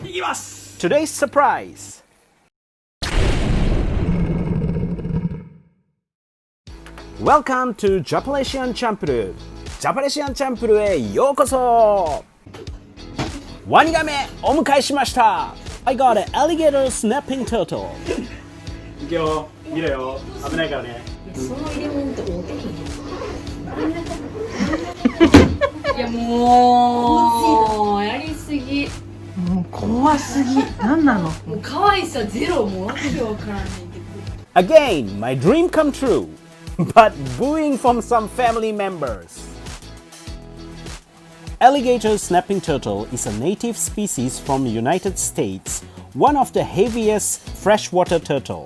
いきます。 Today's surprise! Welcome to Japanesian Champloo! ジャパネシアンチャンプルへようこそ。ワニガメお迎えしました。 I got an alligator snapping turtle. いくよ、見ろよ、危ないからね。その入れ物って大きいいやもうやりすぎ、もう怖すぎ。なんなの？もう可愛さゼロ、もうわけわからないけど。 Again, my dream come true, but booing from some family members. Alligator snapping turtle is a native species from the United States, one of the heaviest freshwater turtle.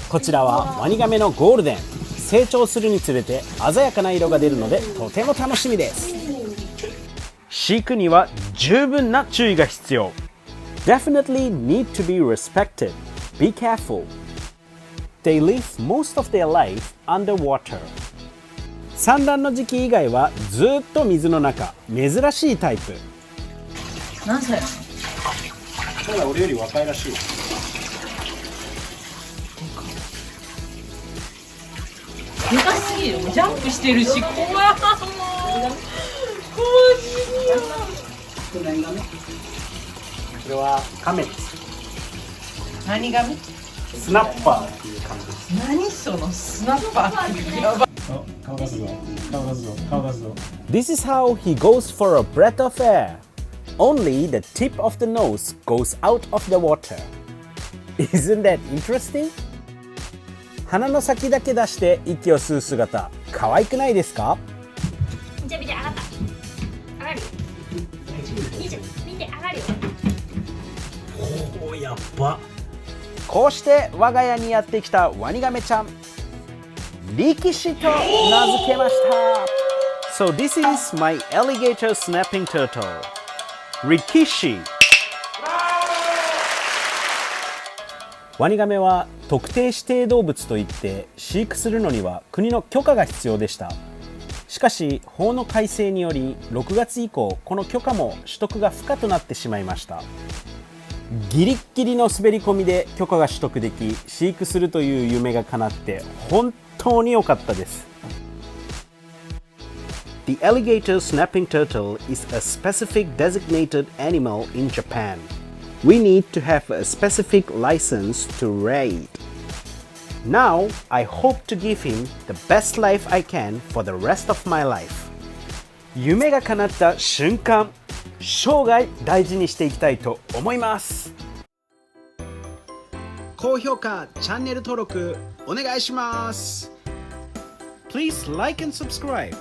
こちらはワニガメのゴールデン。成長するにつれて鮮やかな色が出るのでとても楽しみです。飼育には十分な注意が必要。Definitely need to be respected. Be careful. They live most of their life underwater. 産卵の時期以外はずっと水の中。珍しいタイプ。何歳？まだ俺より若いらしい。でかすぎる。ジャンプしてるし、怖い。もう怖すぎる。これ何ガメ？これはカメです。何ガメ？スナッパーっていう感じです。何そのスナッパーってやばい。顔出すぞ、顔出すぞ、顔出すぞ。 This is how he goes for a breath of air. Only the tip of the nose goes out of the water. Isn't that interesting? 鼻の先だけ出して息を吸う姿、可愛くないですか？見て見て、上がった。上がるよ。見て見て、上がるよ。おー、やっば。こうして我が家にやってきたワニガメちゃん、力士と名付けました。So this is my alligator snapping turtle, Rikishi. ワニガメは特定指定動物といって飼育するのには国の許可が必要でした。しかし法の改正により6月以降この許可も取得が不可となってしまいました。ギリッギリの滑り込みで許可が取得でき飼育するという夢が叶って本当に良かったです。 The alligator snapping turtle is a specific designated animal in Japan.We need to have a specific license to raid. Now, I hope to give him the best life I can for the rest of my life. 夢が叶った瞬間、生涯大事にしていきたいと思います。高評価、チャンネル登録お願いします。Please like and subscribe.